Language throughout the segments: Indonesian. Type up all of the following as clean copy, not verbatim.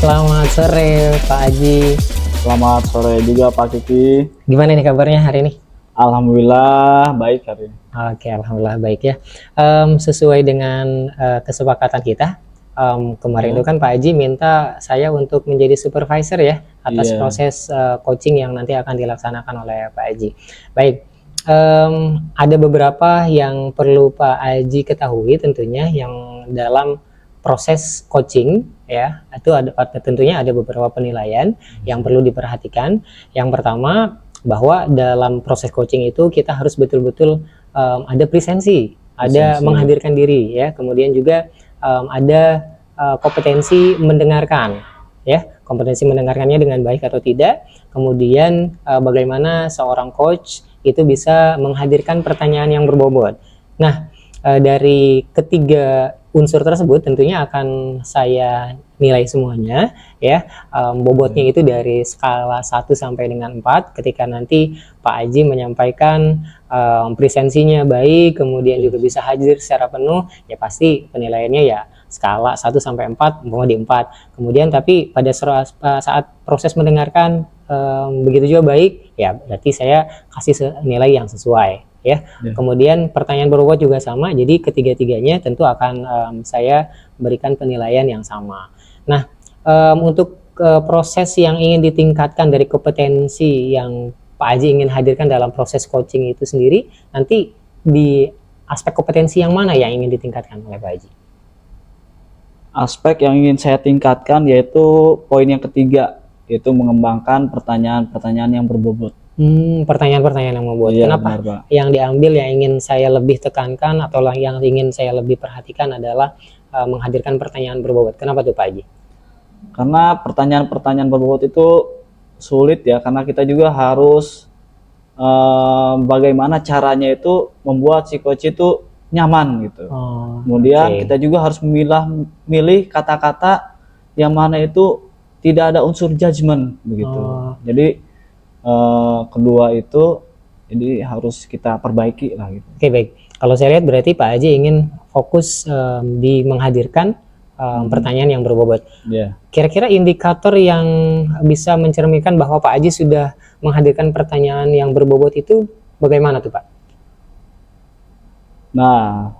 Selamat sore Pak Aji. Selamat sore juga Pak Kiki. Gimana nih kabarnya hari ini? Alhamdulillah baik hari ini. Oke, alhamdulillah baik ya. Sesuai dengan kesepakatan kita kemarin itu kan Pak Aji minta saya untuk menjadi supervisor ya atas proses coaching yang nanti akan dilaksanakan oleh Pak Aji. Baik, ada beberapa yang perlu Pak Aji ketahui tentunya yang dalam proses coaching ya, itu tentunya ada beberapa penilaian yang perlu diperhatikan. Yang pertama, bahwa dalam proses coaching itu kita harus betul-betul ada presensi, ada menghadirkan diri ya, kemudian juga ada kompetensi mendengarkan ya, kompetensi mendengarkannya dengan baik atau tidak, kemudian bagaimana seorang coach itu bisa menghadirkan pertanyaan yang berbobot. Nah, dari ketiga unsur tersebut tentunya akan saya nilai semuanya ya, bobotnya itu dari skala 1 sampai dengan 4. Ketika nanti Pak Aji menyampaikan presensinya baik, kemudian juga bisa hadir secara penuh, ya pasti penilaiannya ya skala 1 sampai 4 mau di 4. Kemudian tapi pada saat proses mendengarkan begitu juga baik, ya berarti saya kasih nilai yang sesuai ya. Kemudian pertanyaan berbobot juga sama, jadi ketiga-tiganya tentu akan saya berikan penilaian yang sama. Nah, untuk proses yang ingin ditingkatkan dari kompetensi yang Pak Aji ingin hadirkan dalam proses coaching itu sendiri, nanti di aspek kompetensi yang mana yang ingin ditingkatkan oleh Pak Aji? Aspek yang ingin saya tingkatkan yaitu poin yang ketiga, yaitu mengembangkan pertanyaan-pertanyaan yang berbobot. Pertanyaan-pertanyaan yang membuat. Iya, Kenapa? benar, Pak. Yang diambil yang ingin saya lebih tekankan atau yang ingin saya lebih perhatikan adalah menghadirkan pertanyaan berbobot. Kenapa tuh Pak Haji? Karena pertanyaan-pertanyaan berbobot itu sulit ya, karena kita juga harus bagaimana caranya itu membuat si coach itu nyaman gitu. Kemudian kita juga harus milih kata-kata yang mana itu tidak ada unsur judgement begitu. Jadi kedua itu jadi harus kita perbaiki lah gitu. Oke, baik. Kalau saya lihat berarti Pak Haji ingin fokus di menghadirkan pertanyaan yang berbobot. Kira-kira indikator yang bisa mencerminkan bahwa Pak Haji sudah menghadirkan pertanyaan yang berbobot itu bagaimana tuh Pak? Nah,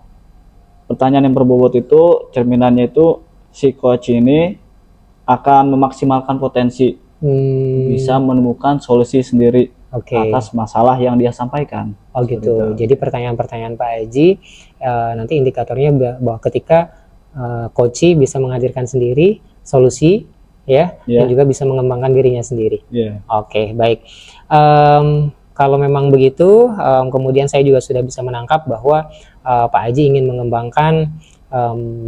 pertanyaan yang berbobot itu cerminannya itu si coach ini akan memaksimalkan potensi, bisa menemukan solusi sendiri atas masalah yang dia sampaikan. Oh gitu. Jadi pertanyaan-pertanyaan Pak Haji nanti indikatornya bahwa ketika coach bisa menghadirkan sendiri solusi ya, dan juga bisa mengembangkan dirinya sendiri. Oke, baik. Kalau memang begitu, kemudian saya juga sudah bisa menangkap bahwa Pak Haji ingin mengembangkan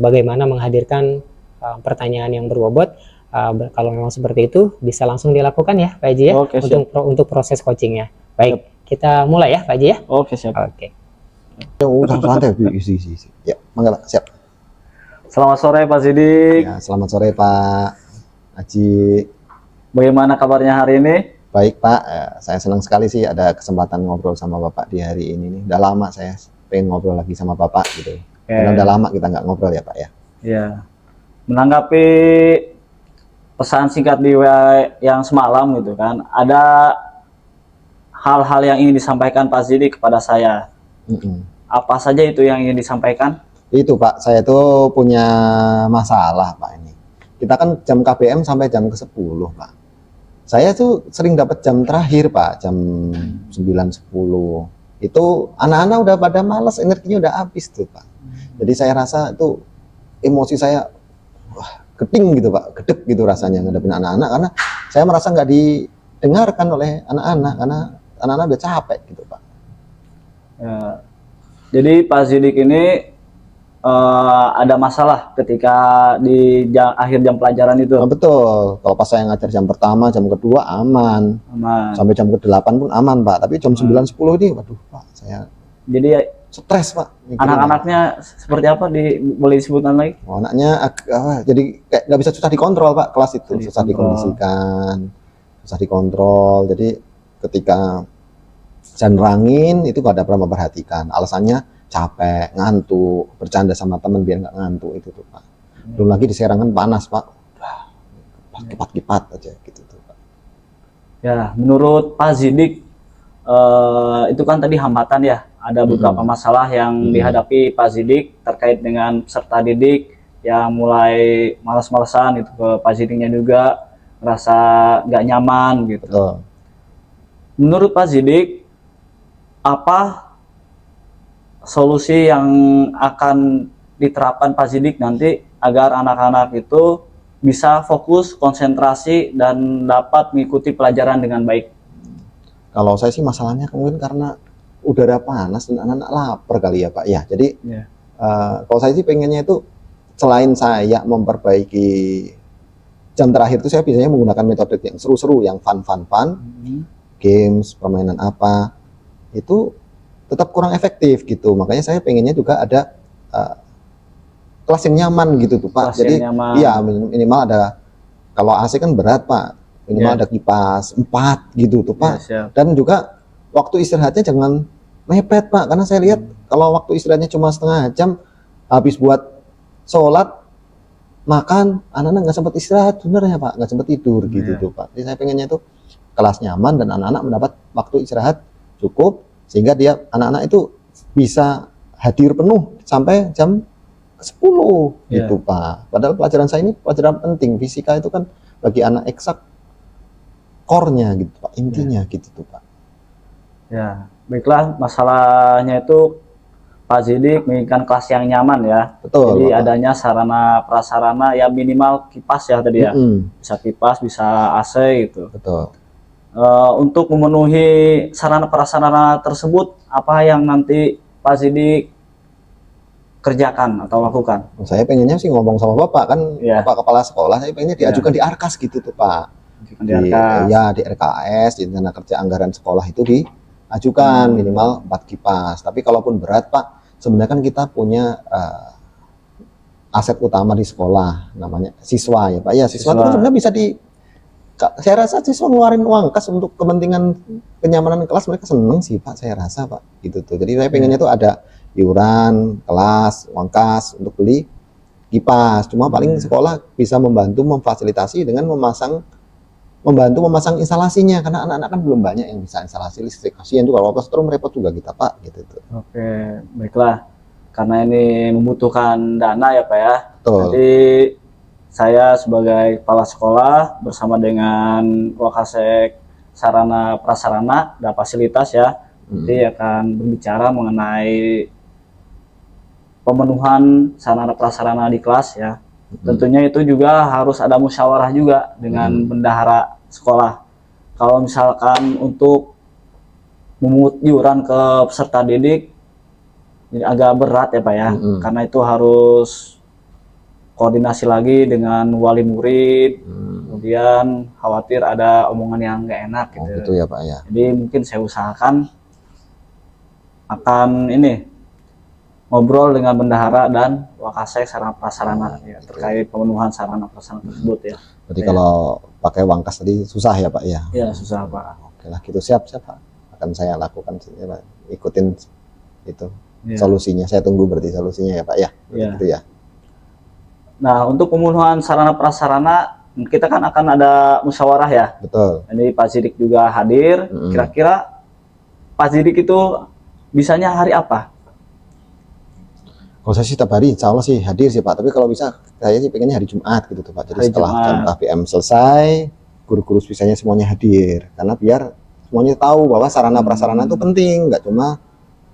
bagaimana menghadirkan pertanyaan yang berbobot. Kalau memang seperti itu bisa langsung dilakukan ya Pak Haji ya, untuk proses coachingnya. Baik, kita mulai ya Pak Haji ya. Oke, siap. Oke. Santai, isi. Ya, mangga Pak, siap. Selamat sore Pak Sidik. Ya, selamat sore Pak Haji. Bagaimana kabarnya hari ini? Baik Pak, saya senang sekali sih ada kesempatan ngobrol sama Bapak di hari ini nih. Udah lama saya pengen ngobrol lagi sama Bapak gitu. Karena udah lama kita nggak ngobrol ya Pak ya. Iya. Menanggapi pesan singkat di WA yang semalam gitu kan, ada hal-hal yang ingin disampaikan Pak Sidik kepada saya. Apa saja itu yang ingin disampaikan? Itu Pak, saya tuh punya masalah Pak ini. Kita kan jam KBM sampai jam ke-10 Pak. Saya tuh sering dapat jam terakhir Pak, jam 9.10. Itu anak-anak udah pada malas, energinya udah habis tuh Pak. Jadi saya rasa itu emosi saya geding gitu Pak, gedek gitu rasanya ngadepin anak-anak, karena saya merasa nggak didengarkan oleh anak-anak, karena anak-anak udah capek gitu Pak. Ya. Jadi Pak Sidik ini ada masalah ketika di akhir jam pelajaran itu. Betul, kalau pas saya ngajar jam pertama, jam kedua aman. Sampai jam ke-8 pun aman Pak, tapi jam 9.10 ini waduh Pak, saya jadi stres Pak. Anak-anaknya seperti apa, boleh disebutkan lagi? Anaknya jadi kayak nggak bisa, susah dikontrol Pak, kelas itu susah dikondisikan, susah dikontrol. Jadi ketika saya nerangin itu nggak ada pernah memperhatikan, alasannya capek, ngantuk, bercanda sama temen biar nggak ngantuk itu tuh Pak. Belum lagi di Serangan panas Pak, kipat-kipat aja gitu tuh Pak. Ya, menurut Pak Zidik, itu kan tadi hambatan ya, ada beberapa masalah yang dihadapi Pak Zidik terkait dengan peserta didik yang mulai malas-malasan gitu, ke Pak Zidiknya juga merasa nggak nyaman gitu. Betul. Menurut Pak Zidik, apa solusi yang akan diterapkan Pak Zidik nanti agar anak-anak itu bisa fokus, konsentrasi, dan dapat mengikuti pelajaran dengan baik? Kalau saya sih masalahnya mungkin karena udara panas dan anak-anak lapar kali ya Pak. Ya, jadi kalau saya sih pengennya itu selain saya memperbaiki jam terakhir itu, saya biasanya menggunakan metode yang seru-seru, yang fun, games, permainan apa, itu tetap kurang efektif gitu. Makanya saya pengennya juga ada kelas yang nyaman gitu tuh Pak. Jadi iya, minimal ada, kalau AC kan berat Pak, minimal ada kipas 4 gitu tuh Pak. Dan juga waktu istirahatnya jangan mepet Pak, karena saya lihat kalau waktu istirahatnya cuma setengah jam, habis buat sholat, makan, anak-anak nggak sempat istirahat sebenarnya Pak, nggak sempat tidur gitu tuh Pak. Jadi saya pengennya itu kelas nyaman dan anak-anak mendapat waktu istirahat cukup, sehingga dia anak-anak itu bisa hadir penuh sampai jam 10 gitu Pak. Padahal pelajaran saya ini pelajaran penting, fisika itu kan bagi anak eksak core-nya gitu Pak, intinya gitu tuh Pak. Ya, baiklah, masalahnya itu Pak Zidik menginginkan kelas yang nyaman ya. Betul. Jadi Bapak. adanya sarana prasarana ya, minimal kipas ya tadi ya. Bisa kipas, bisa AC gitu. Betul. Untuk memenuhi sarana prasarana tersebut, apa yang nanti Pak Zidik kerjakan atau lakukan? Saya pengennya sih ngomong sama Bapak kan, Bapak kepala sekolah, saya pengennya diajukan di Arkas gitu tuh Pak. Di RKS, di Rencana Kerja Anggaran Sekolah itu diajukan minimal 4 kipas. Tapi kalaupun berat Pak, sebenarnya kan kita punya aset utama di sekolah, namanya siswa ya Pak. Ya, siswa itu sebenarnya bisa saya rasa siswa ngeluarin uang kas untuk kepentingan kenyamanan kelas, mereka seneng sih Pak, saya rasa Pak gitu tuh. Jadi saya pengennya tuh ada iuran kelas, uang kas untuk beli kipas. Cuma paling sekolah bisa membantu memfasilitasi dengan membantu memasang instalasinya, karena anak-anak kan belum banyak yang bisa instalasi listrik. Kasihan juga kalau setrum repot juga kita Pak gitu tuh. Oke, baiklah. Karena ini membutuhkan dana ya Pak ya. Betul. Nanti saya sebagai kepala sekolah bersama dengan Wakasek Sarana Prasarana dan Fasilitas ya, nanti akan berbicara mengenai pemenuhan sarana prasarana di kelas ya. Tentunya itu juga harus ada musyawarah juga dengan bendahara sekolah. Kalau misalkan untuk memungut iuran ke peserta didik, ini agak berat ya Pak ya, karena itu harus koordinasi lagi dengan wali murid, kemudian khawatir ada omongan yang nggak enak gitu. Gitu ya Pak ya. Jadi mungkin saya usahakan akan ngobrol dengan bendahara dan Wakasek sarana prasarana ya, terkait pemenuhan sarana prasarana tersebut ya. Berarti kalau pakai uang kas tadi susah ya Pak ya? Iya susah Pak. Oke lah, gitu, siap Pak. Akan saya lakukan, ikutin itu solusinya. Saya tunggu berarti solusinya ya Pak ya. Gitu ya. Nah, untuk pemenuhan sarana prasarana kita kan akan ada musyawarah ya. Betul. Ini Pak Zidik juga hadir. Kira-kira Pak Zidik itu bisanya hari apa? Kalau saya sih tiap hari, insya Allah sih hadir sih Pak. Tapi kalau bisa, saya sih pengennya hari Jumat gitu tuh Pak. Jadi setelah jam KPM selesai, guru-guru bisanya semuanya hadir. Karena biar semuanya tahu bahwa sarana prasarana itu penting. Nggak cuma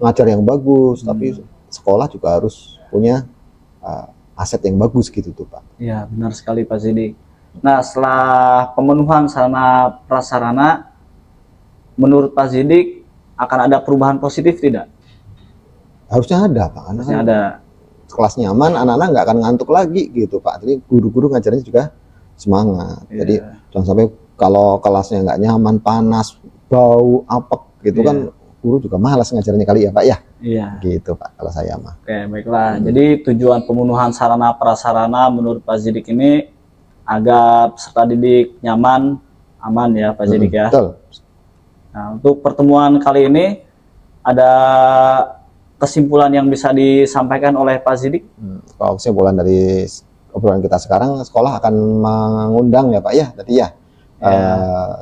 ngajar yang bagus, tapi sekolah juga harus punya aset yang bagus gitu tuh Pak. Iya benar sekali Pak Zidik. Nah, setelah pemenuhan sarana prasarana, menurut Pak Zidik akan ada perubahan positif tidak? Harusnya ada Pak, harusnya ada. Kelas nyaman, anak-anak nggak akan ngantuk lagi gitu Pak. Jadi guru-guru ngajarnya juga semangat. Jadi jangan sampai kalau kelasnya nggak nyaman, panas, bau, apek gitu kan, guru juga malas ngajarnya kali ya Pak ya. Iya. Gitu Pak kalau saya mah. Oke baiklah. Jadi tujuan pemenuhan sarana prasarana menurut Pak Zidik ini agar peserta didik nyaman, aman ya Pak Zidik ya. Betul. Nah, untuk pertemuan kali ini ada kesimpulan yang bisa disampaikan oleh Pak Zidik? Kalau kesimpulan dari obrolan kita sekarang, sekolah akan mengundang ya Pak ya, tadi ya,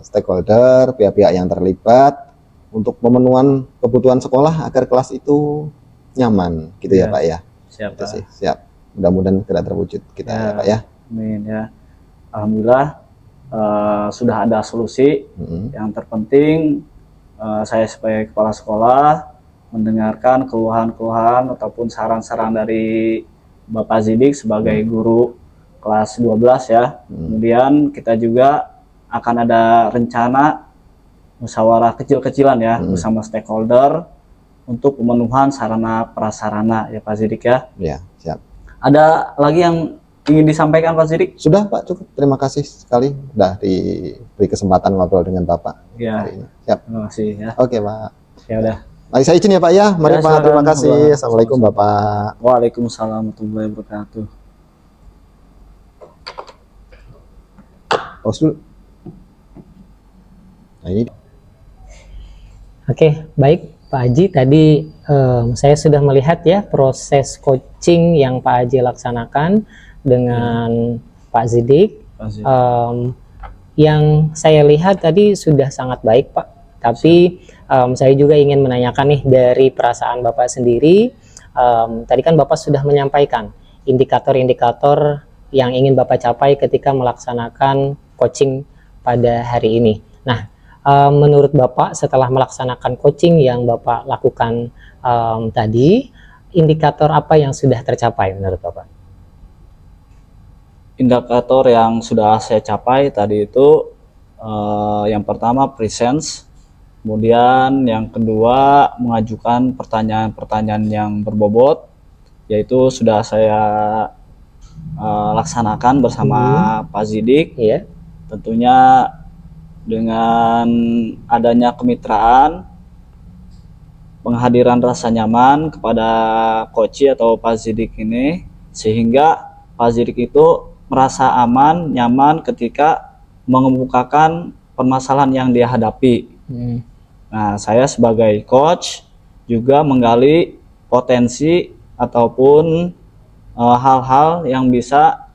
stakeholder, pihak-pihak yang terlibat untuk pemenuhan kebutuhan sekolah agar kelas itu nyaman, gitu ya Pak ya. Siap, Itu sih, siap. Mudah-mudahan segera terwujud kita ya Pak ya. Amin ya. Alhamdulillah sudah ada solusi. Yang terpenting saya sebagai kepala sekolah mendengarkan keluhan-keluhan ataupun saran-saran dari Bapak Zidik sebagai guru kelas 12 ya. Kemudian kita juga akan ada rencana musyawarah kecil-kecilan ya bersama stakeholder untuk pemenuhan sarana prasarana ya Pak Zidik ya. Ya, siap. Ada lagi yang ingin disampaikan Pak Zidik? Sudah Pak, cukup. Terima kasih sekali sudah diberi kesempatan ngobrol dengan Bapak. Ya. Hari ini. Siap. Terima kasih ya. Oke Pak. Ya udah. Baik, saya izin ya Pak ya. Mari Ya, Pak, terima kasih. Assalamualaikum Bapak. Waalaikumsalam warahmatullahi wabarakatuh. Dulu. Nah, ini. Oke, baik Pak Haji. Tadi saya sudah melihat ya proses coaching yang Pak Haji laksanakan dengan Pak Zidik. Yang saya lihat tadi sudah sangat baik Pak. Tapi saya juga ingin menanyakan nih dari perasaan Bapak sendiri. Tadi kan Bapak sudah menyampaikan indikator-indikator yang ingin Bapak capai ketika melaksanakan coaching pada hari ini. Nah, menurut Bapak setelah melaksanakan coaching yang Bapak lakukan tadi, indikator apa yang sudah tercapai menurut Bapak? Indikator yang sudah saya capai tadi itu yang pertama presence, kemudian yang kedua mengajukan pertanyaan-pertanyaan yang berbobot, yaitu sudah saya laksanakan bersama Pak Zidik. Iya. Tentunya dengan adanya kemitraan, penghadiran rasa nyaman kepada coach atau Pak Zidik ini, sehingga Pak Zidik itu merasa aman, nyaman ketika mengemukakan permasalahan yang dia hadapi. Nah, saya sebagai coach juga menggali potensi ataupun hal-hal yang bisa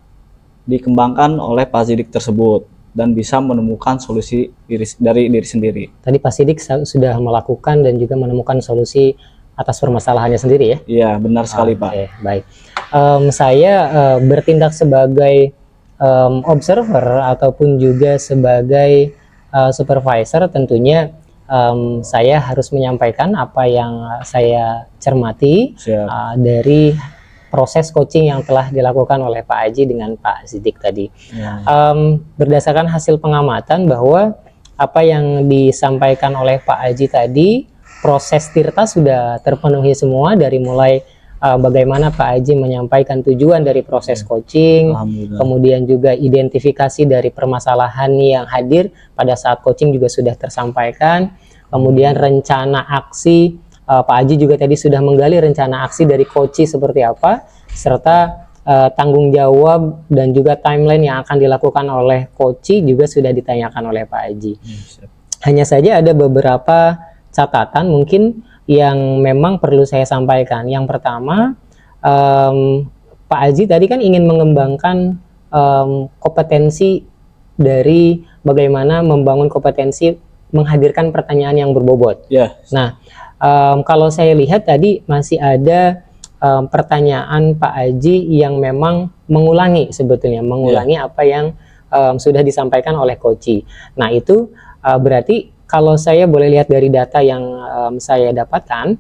dikembangkan oleh Pak Zidik tersebut dan bisa menemukan solusi dari diri sendiri. Tadi Pak Zidik sudah melakukan dan juga menemukan solusi atas permasalahannya sendiri ya? Iya, benar sekali Pak. Oke, baik. Saya bertindak sebagai observer ataupun juga sebagai supervisor, tentunya saya harus menyampaikan apa yang saya cermati dari proses coaching yang telah dilakukan oleh Pak Haji dengan Pak Zidik tadi. Berdasarkan hasil pengamatan bahwa apa yang disampaikan oleh Pak Haji tadi, proses Tirta sudah terpenuhi semua, dari mulai bagaimana Pak Haji menyampaikan tujuan dari proses coaching, kemudian juga identifikasi dari permasalahan yang hadir pada saat coaching juga sudah tersampaikan, kemudian rencana aksi, Pak Haji juga tadi sudah menggali rencana aksi dari coach seperti apa, serta tanggung jawab dan juga timeline yang akan dilakukan oleh coach juga sudah ditanyakan oleh Pak Haji. Hanya saja ada beberapa catatan mungkin yang memang perlu saya sampaikan. Yang pertama, Pak Haji tadi kan ingin mengembangkan kompetensi dari bagaimana membangun kompetensi menghadirkan pertanyaan yang berbobot. Nah, kalau saya lihat tadi masih ada pertanyaan Pak Haji yang memang mengulangi sebetulnya, mengulangi apa yang sudah disampaikan oleh coach. Nah, itu berarti kalau saya boleh lihat dari data yang saya dapatkan,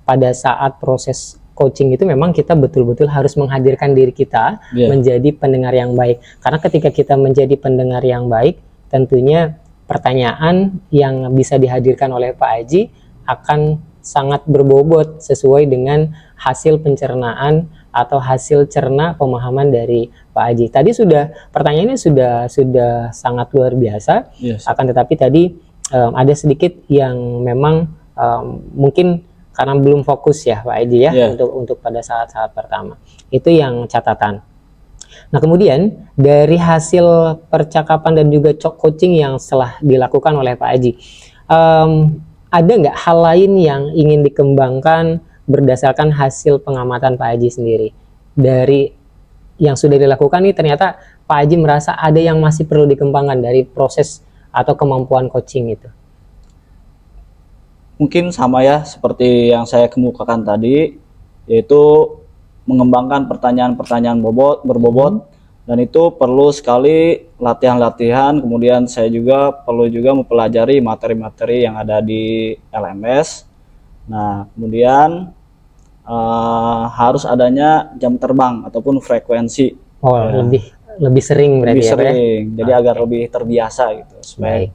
pada saat proses coaching itu memang kita betul-betul harus menghadirkan diri kita menjadi pendengar yang baik. Karena ketika kita menjadi pendengar yang baik, tentunya pertanyaan yang bisa dihadirkan oleh Pak Haji akan sangat berbobot sesuai dengan hasil pencernaan atau hasil cerna pemahaman dari Pak Haji. Tadi pertanyaannya sudah sangat luar biasa. Akan tetapi tadi ada sedikit yang memang mungkin karena belum fokus ya Pak Haji ya, untuk pada saat-saat pertama. Itu yang catatan. Nah, kemudian dari hasil percakapan dan juga coaching yang setelah dilakukan oleh Pak Haji, ada nggak hal lain yang ingin dikembangkan berdasarkan hasil pengamatan Pak Haji sendiri dari yang sudah dilakukan nih ternyata Pak Haji merasa ada yang masih perlu dikembangkan dari proses atau kemampuan coaching itu? Mungkin sama ya seperti yang saya kemukakan tadi, yaitu mengembangkan pertanyaan-pertanyaan berbobot, dan itu perlu sekali latihan-latihan. Kemudian saya juga perlu juga mempelajari materi-materi yang ada di LMS. Nah, kemudian harus adanya jam terbang ataupun frekuensi. Oh, Ya, lebih sering berarti lebih ya, Pak, ya? sering. Jadi agar lebih terbiasa gitu. Supaya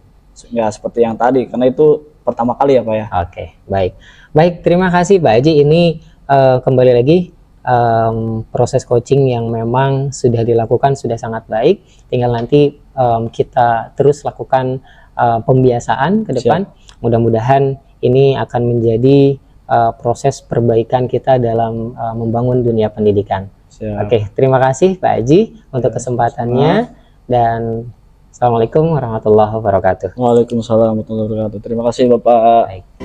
ya seperti yang tadi, karena itu pertama kali ya Pak ya. Oke, baik. Baik, terima kasih Pak Haji. Ini kembali lagi proses coaching yang memang sudah dilakukan sudah sangat baik. Tinggal nanti kita terus lakukan pembiasaan ke depan. Mudah-mudahan ini akan menjadi proses perbaikan kita dalam membangun dunia pendidikan. Oke, terima kasih Pak Haji untuk kesempatannya dan Assalamualaikum warahmatullahi wabarakatuh. Waalaikumsalam warahmatullahi wabarakatuh. Terima kasih Bapak. Baik.